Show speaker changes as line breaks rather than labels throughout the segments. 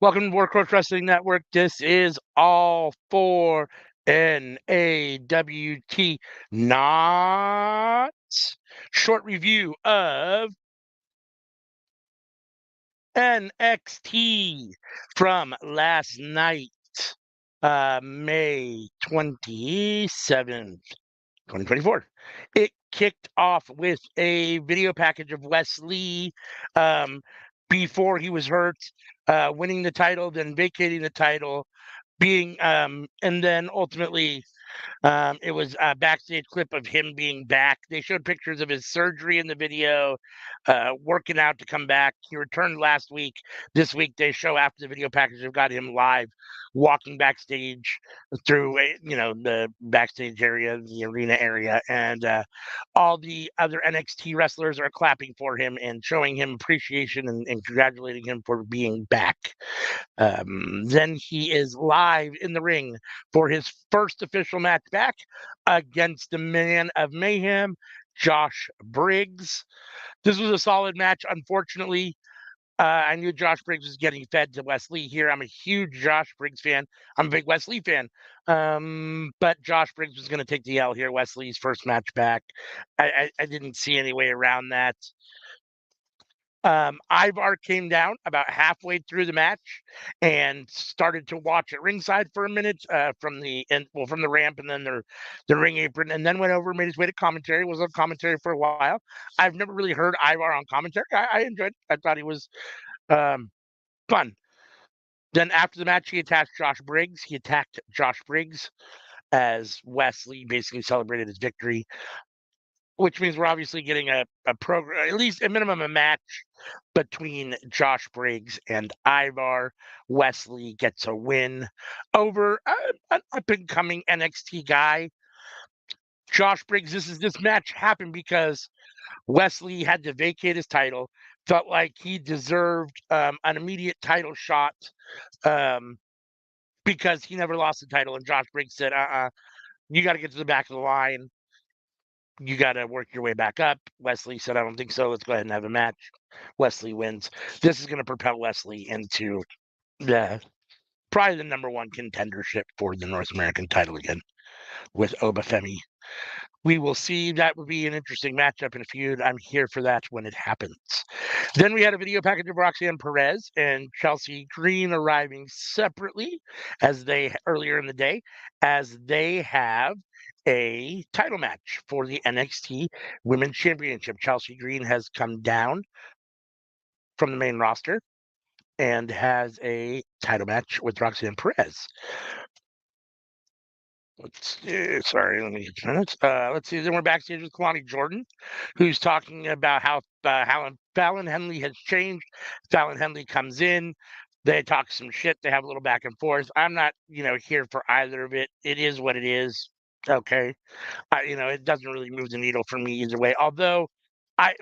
Welcome to Workhorse Wrestling Network. This is all for NAWT, not short review of NxT from last night, May 27th, 2024. It kicked off with a video package of Wesley before he was hurt, winning the title, then vacating the title, being and then ultimately it was a backstage clip of him being back. They showed pictures of his surgery in the video, working out to come back. He returned last week. This week they show after the video package they've got him live, walking backstage through the backstage area, the arena area, and all the other NXT wrestlers are clapping for him and showing him appreciation and congratulating him for being back. Then he is live in the ring for his first official match back against the Man of Mayhem, Josh Briggs. This was a solid match. Unfortunately, I knew Josh Briggs was getting fed to Wesley here. I'm a huge Josh Briggs fan. I'm a big Wesley fan. But Josh Briggs was going to take the L here. Wesley's first match back. I didn't see any way around that. Ivar came down about halfway through the match and started to watch at ringside for a minute from the ramp and then the ring apron, and then went over and made his way to commentary. Was on commentary for a while. I've never really heard Ivar on commentary. I enjoyed it. I thought he was fun. Then after the match, he attacked Josh Briggs. As Wesley basically celebrated his victory, which means we're obviously getting a program, at least a minimum, a match between Josh Briggs and Ivar. Wesley gets a win over an up-and-coming NXT guy. Josh Briggs, this match happened because Wesley had to vacate his title, felt like he deserved an immediate title shot because he never lost the title, and Josh Briggs said, you got to get to the back of the line. You got to work your way back up. Wesley said, I don't think so. Let's go ahead and have a match. Wesley wins. This is going to propel Wesley into probably the number one contendership for the North American title again with Obafemi. We will see. That would be an interesting matchup in a feud. I'm here for that when it happens. Then we had a video package of Roxanne Perez and Chelsea Green arriving separately earlier in the day, as they have a title match for the NXT Women's Championship. Chelsea Green has come down from the main roster and has a title match with Roxanne Perez. Let's see. Sorry, let me get minutes. Let's see. Then we're backstage with Kalani Jordan, who's talking about how Fallon Henley has changed. Fallon Henley comes in. They talk some shit. They have a little back and forth. I'm not, here for either of it. It is what it is. Okay. It doesn't really move the needle for me either way. Although,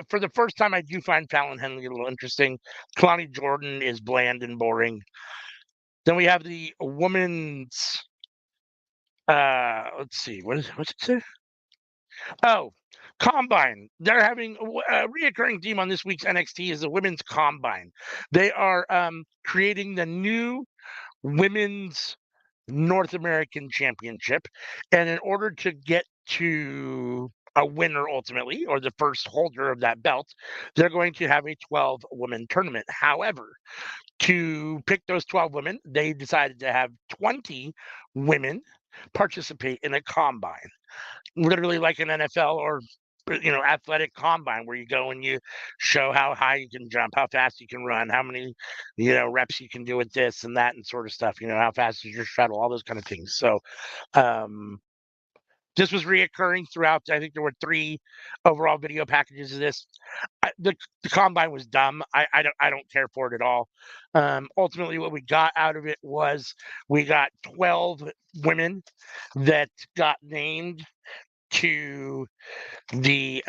for the first time, I do find Fallon Henley a little interesting. Kalani Jordan is bland and boring. Then we have the women's. Let's see. What's it say? Oh, Combine. They're having a reoccurring theme on this week's NXT is the women's Combine. They are creating the new women's North American Championship, and in order to get to a winner ultimately, or the first holder of that belt, they're going to have a 12-woman tournament. However, to pick those 12 women, they decided to have 20 women participate in a combine, literally like an NFL or athletic combine, where you go and you show how high you can jump, how fast you can run, how many reps you can do with this and that and sort of stuff, how fast is your shuttle, all those kind of things. So this was reoccurring throughout. I think there were 3 overall video packages of this. The combine was dumb. I don't care for it at all. Ultimately, what we got out of it was we got 12 women that got named to the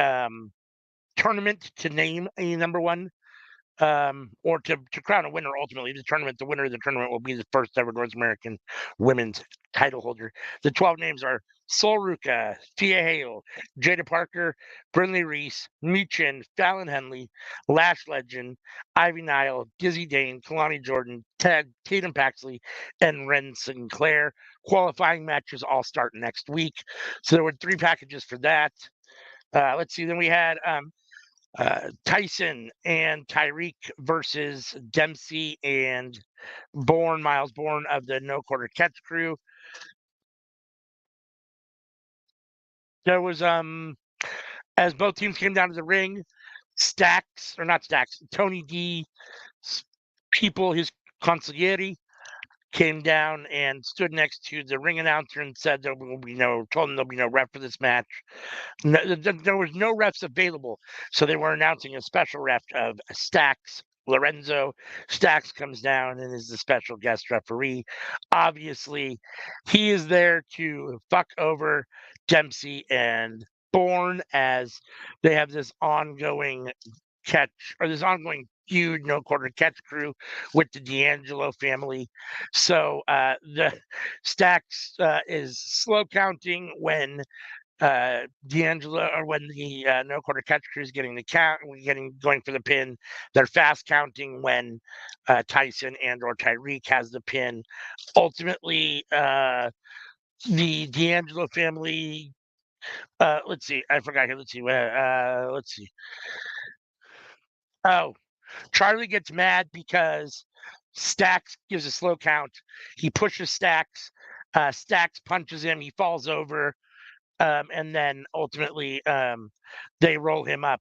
tournament to name a number one or to crown a winner ultimately. The winner of the tournament will be the first ever North American women's title holder. The 12 names are Sol Ruka, Tia Hale, Jada Parker, Brinley Reese, Michin, Fallon Henley, Lash Legend, Ivy Nile, Dizzy Dane, Kalani Jordan, Tatum Paxley, and Ren Sinclair. Qualifying matches all start next week. So there were 3 packages for that. Let's see. Then we had Tyson and Tyreek versus Dempsey and Miles Bourne of the No Quarter Catch crew. There was as both teams came down to the ring, Tony D people, his consigliere, came down and stood next to the ring announcer and said told him there'll be no ref for this match. There was no refs available, so they were announcing a special ref of Stacks. Lorenzo Stacks comes down and is the special guest referee. Obviously, he is there to fuck over Dempsey and Bourne as they have this ongoing feud, No Quarter Catch crew with the D'Angelo family. So the Stacks is slow counting when D'Angelo or when the No Quarter Catch crew is getting the count, going for the pin. They're fast counting when Tyson and or Tyreek has the pin. Ultimately, the D'Angelo family. Let's see. I forgot here. Let's see. Let's see. Oh, Charlie gets mad because Stacks gives a slow count. He pushes Stacks. Stacks punches him. He falls over. And then ultimately they roll him up.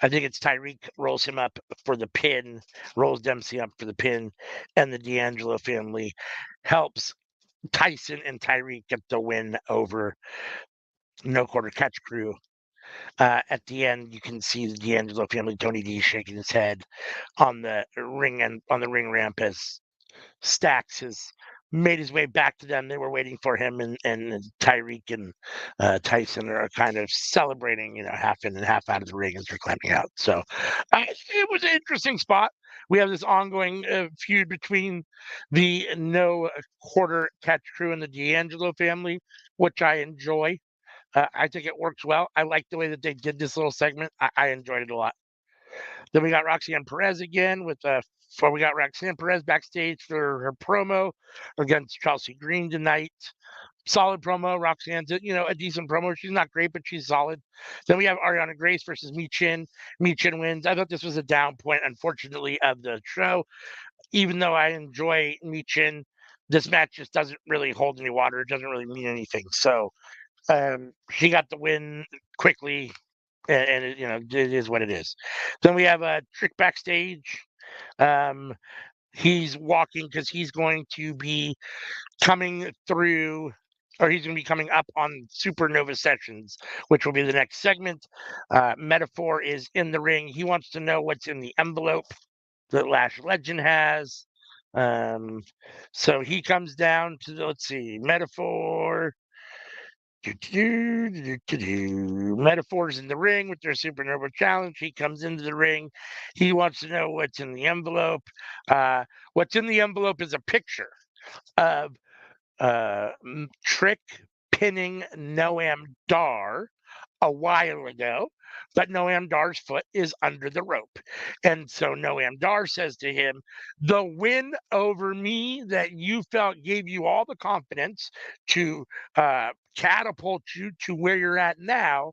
I think it's Tyreek rolls him up for the pin, rolls Dempsey up for the pin, and the D'Angelo family helps Tyson and Tyreek get the win over No Quarter Catch crew. At the end, you can see the D'Angelo family, Tony D, shaking his head on the ring ramp as Stacks has made his way back to them. They were waiting for him, and Tyreek and Tyson are kind of celebrating, half in and half out of the ring as they're climbing out. So it was an interesting spot. We have this ongoing feud between the No Quarter Catch crew and the D'Angelo family, which I enjoy. I think it works well. I like the way that they did this little segment. I enjoyed it a lot. Then we got Roxanne Perez again we got Roxanne Perez backstage for her promo against Chelsea Green tonight. Solid promo. Roxanne's, a decent promo. She's not great, but she's solid. Then we have Ariana Grace versus Michin. Michin wins. I thought this was a down point, unfortunately, of the show. Even though I enjoy Michin, this match just doesn't really hold any water. It doesn't really mean anything. So she got the win quickly, and it is what it is. Then we have a Trick backstage. He's walking because he's going to be coming through, or he's going to be coming up on Supernova Sessions, which will be the next segment. Metaphor is in the ring. He wants to know what's in the envelope that Lash Legend has. So he comes down to let's see, Metaphor. Metaphors in the ring with their Supernova Challenge. He comes into the ring. He wants to know what's in the envelope. What's in the envelope is a picture of Trick pinning Noam Dar a while ago, but Noam Dar's foot is under the rope. And so Noam Dar says to him, the win over me that you felt gave you all the confidence to catapult you to where you're at now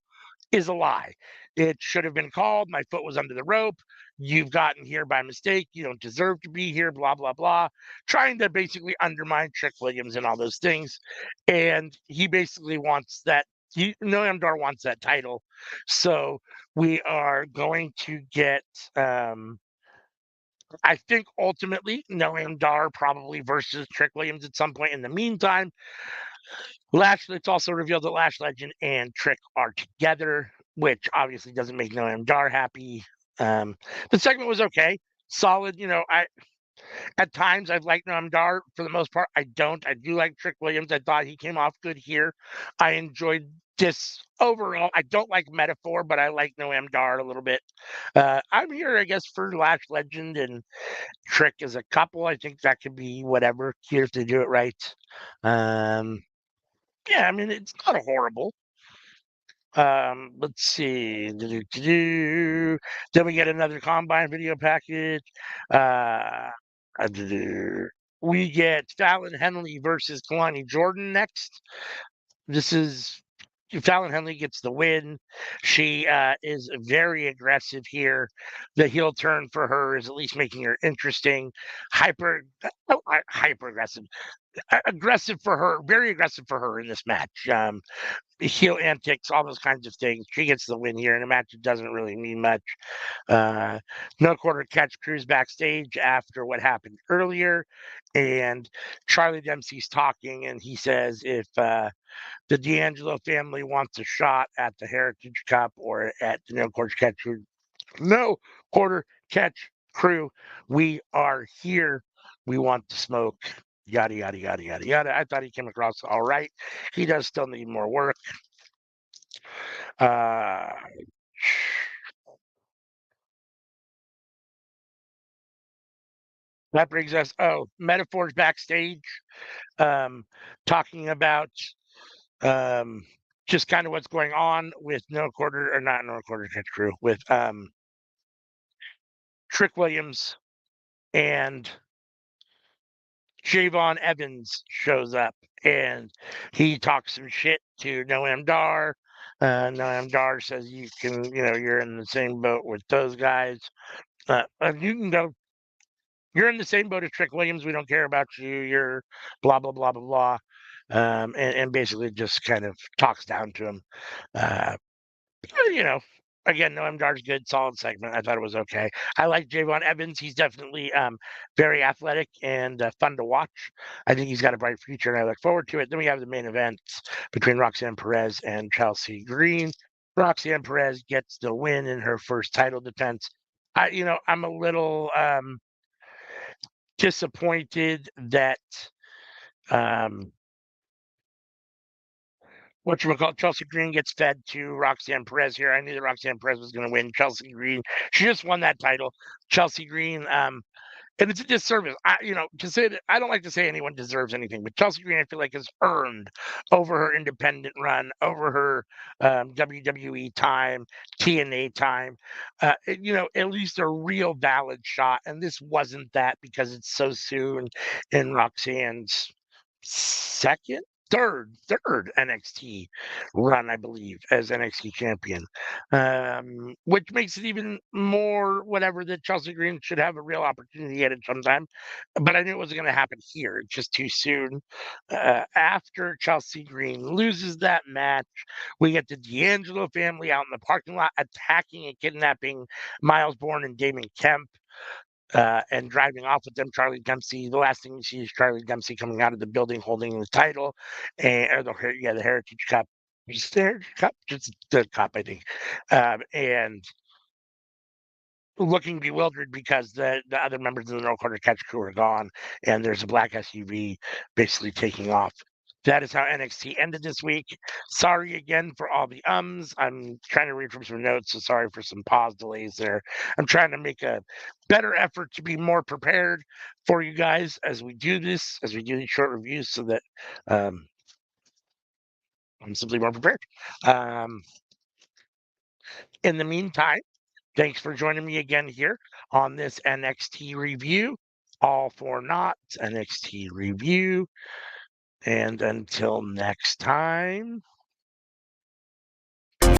is a lie. It should have been called. My foot was under the rope. You've gotten here by mistake. You don't deserve to be here, blah, blah, blah. Trying to basically undermine Trick Williams and all those things. And he basically wants that. Noam Dar wants that title. So we are going to get, I think ultimately, Noam Dar probably versus Trick Williams at some point in the meantime. It's also revealed that Lash Legend and Trick are together, which obviously doesn't make Noam Dar happy. The segment was okay, solid. At times I've liked Noam Dar. For the most part, I don't. I do like Trick Williams. I thought he came off good here. I enjoyed just overall, I don't like Metaphor, but I like Noam Dar a little bit. I'm here, I guess, for Lash Legend and Trick as a couple. I think that could be whatever. Here if they do it right. Um, yeah, I mean, it's not horrible. Let's see. Then we get another combine video package. Uh, we get Fallon Henley versus Kalani Jordan next. This is Fallon Henley gets the win. She is very aggressive here. The heel turn for her is at least making her interesting. Hyper aggressive, aggressive for her, very aggressive for her in this match. Heel antics, all those kinds of things. She gets the win here in a match that doesn't really mean much. Uh, no quarter catch crews backstage after what happened earlier, and Charlie Dempsey's talking, and he says if the D'Angelo family wants a shot at the Heritage Cup or at the no quarter catch crew, we are here. We want to smoke. Yada yada yada yada yada. I thought he came across all right. He does still need more work. Uh, that brings us, metaphors backstage, um, talking about um, just kind of what's going on with no quarter or not no quarter catch crew with Trick Williams and Javon Evans shows up and he talks some shit to Noam Dar. Noam Dar says you're in the same boat with those guys. You can go. You're in the same boat as Trick Williams. We don't care about you. You're blah blah blah blah blah, and basically just kind of talks down to him. Uh, you know, again, Noam Dar's good, solid segment. I thought it was okay. I like Javon Evans. He's definitely very athletic and fun to watch. I think he's got a bright future, and I look forward to it. Then we have the main event between Roxanne Perez and Chelsea Green. Roxanne Perez gets the win in her first title defense. I'm a little disappointed that um, what you call Chelsea Green gets fed to Roxanne Perez here. I knew that Roxanne Perez was going to win. Chelsea Green, she just won that title. Chelsea Green, and it's a disservice. To say that I don't like to say anyone deserves anything, but Chelsea Green, I feel like, has earned over her independent run, over her WWE time, TNA time. At least a real valid shot. And this wasn't that because it's so soon in Roxanne's second, third NXT run, I believe, as NXT champion, which makes it even more whatever that Chelsea Green should have a real opportunity at it sometime. But I knew it wasn't going to happen here. It's just too soon. After Chelsea Green loses that match, we get the D'Angelo family out in the parking lot attacking and kidnapping Miles Bourne and Damon Kemp and driving off with them. Charlie Dempsey. The last thing you see is Charlie Dempsey coming out of the building holding the title, the Heritage Cup. Just the Heritage Cup, just the cup, I think, and looking bewildered because the other members of the No Quarter Catch crew are gone, and there's a black SUV basically taking off. That is how NXT ended this week. Sorry again for all the ums. I'm trying to read from some notes, so sorry for some pause delays there. I'm trying to make a better effort to be more prepared for you guys as we do this, as we do these short reviews, so that um, I'm simply more prepared. Um, in the meantime, thanks for joining me again here on this NXT review. All for naught NXT review. And until next time.